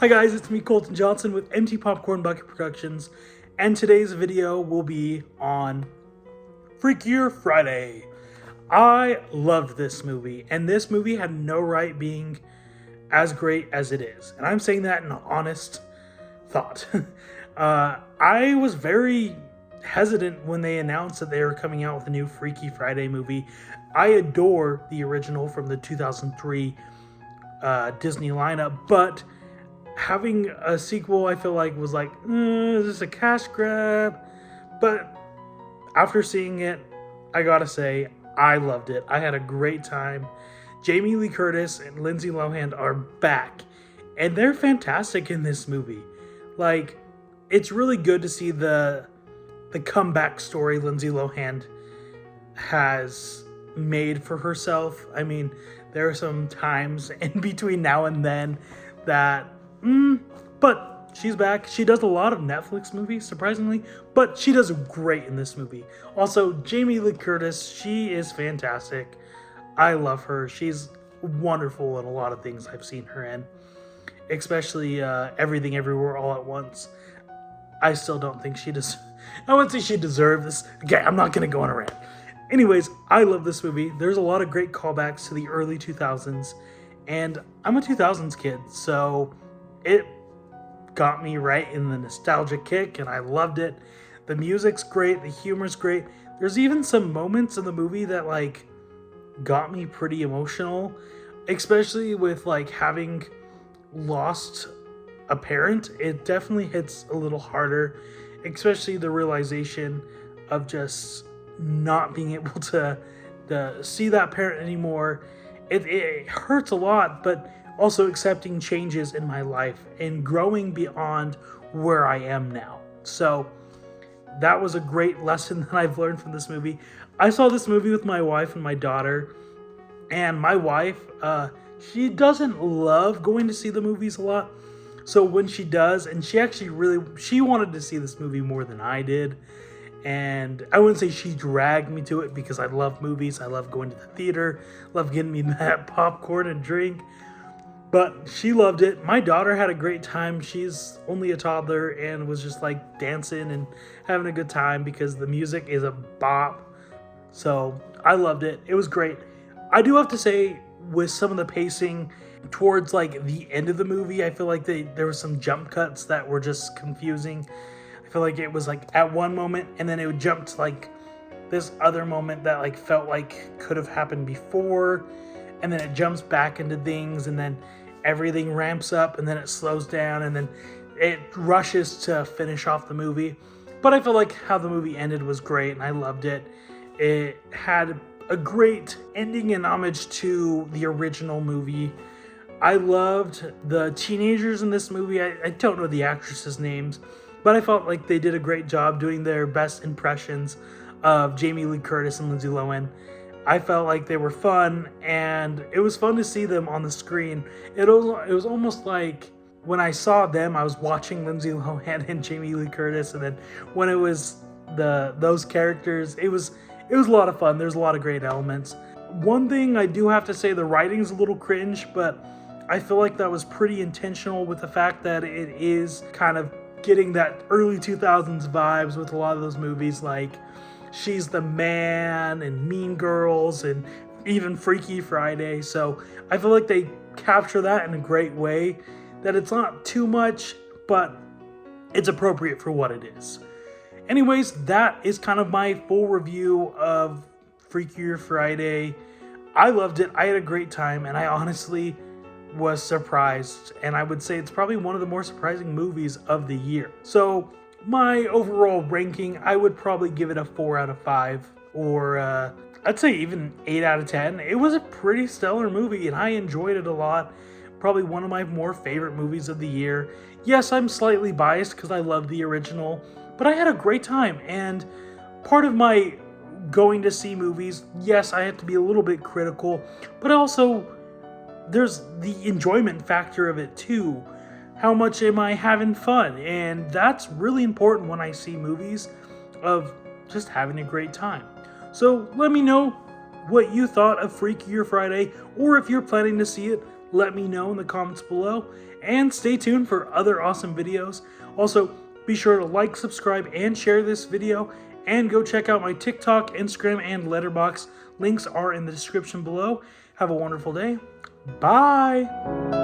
Hi guys, it's me Colton Johnson with Empty Popcorn Bucket Productions, and today's video will be on Freakier Friday. I loved this movie, and this movie had no right being as great as it is, and I'm saying that in honest thought. I was very hesitant when they announced that they were coming out with a new Freaky Friday movie. I adore the original from the 2003 Disney lineup, but having a sequel, I feel like, was like, is this a cash grab? But after seeing it, I gotta say, I loved it. I had a great time. Jamie Lee Curtis and Lindsay Lohan are back, and they're fantastic in this movie. Like, it's really good to see the comeback story Lindsay Lohan has made for herself. I mean, there are some times in between now and then that but she's back. She does a lot of Netflix movies, surprisingly, but she does great in this movie. Also, Jamie Lee Curtis, she is fantastic. I love her. She's wonderful in a lot of things I've seen her in, especially Everything Everywhere All at Once. I still don't think she does. I wouldn't say she deserved this. Okay, I'm not going to go on a rant. Anyways, I love this movie. There's a lot of great callbacks to the early 2000s, and I'm a 2000s kid, so it got me right in the nostalgia kick, and I loved it. The music's great, the humor's great. There's even some moments in the movie that like got me pretty emotional, especially with like having lost a parent. It definitely hits a little harder, especially the realization of just not being able to see that parent anymore. It hurts a lot, but also accepting changes in my life and growing beyond where I am now. So that was a great lesson that I've learned from this movie. I saw this movie with my wife and my daughter, and my wife, she doesn't love going to see the movies a lot. So when she does, and she wanted to see this movie more than I did. And I wouldn't say she dragged me to it, because I love movies. I love going to the theater, love getting me that popcorn and drink. But she loved it. My daughter had a great time. She's only a toddler and was just like dancing and having a good time because the music is a bop. So I loved it. It was great. I do have to say, with some of the pacing towards like the end of the movie, I feel like there were some jump cuts that were just confusing. I feel like it was like at one moment and then it would jump to like this other moment that like felt like could have happened before, and then it jumps back into things, and then everything ramps up, and then it slows down, and then it rushes to finish off the movie. But I feel like how the movie ended was great, and I loved it. It had a great ending and homage to the original movie. I loved the teenagers in this movie. I don't know the actresses' names, but I felt like they did a great job doing their best impressions of Jamie Lee Curtis and Lindsay Lohan. I felt like they were fun, and it was fun to see them on the screen. It was almost like when I saw them, I was watching Lindsay Lohan and Jamie Lee Curtis, and then when it was those characters, it was a lot of fun. There's a lot of great elements. One thing I do have to say, the writing's a little cringe, but I feel like that was pretty intentional with the fact that it is kind of getting that early 2000s vibes with a lot of those movies, like She's the Man and Mean Girls and even Freaky Friday. So I feel like they capture that in a great way, that it's not too much, but it's appropriate for what it is. Anyways, that is kind of my full review of Freakier Friday. I loved it. I had a great time, and I honestly was surprised, and I would say it's probably one of the more surprising movies of the year. So my overall ranking, I would probably give it a 4 out of 5, or I'd say even 8 out of 10. It was a pretty stellar movie, and I enjoyed it a lot. Probably one of my more favorite movies of the year. Yes, I'm slightly biased because I love the original, but I had a great time. And part of my going to see movies, yes, I have to be a little bit critical, but also there's the enjoyment factor of it too. How much am I having fun? And that's really important when I see movies, of just having a great time. So let me know what you thought of Freakier Friday, or if you're planning to see it, let me know in the comments below, and stay tuned for other awesome videos. Also, be sure to like, subscribe, and share this video, and go check out my TikTok, Instagram, and Letterboxd. Links are in the description below. Have a wonderful day. Bye!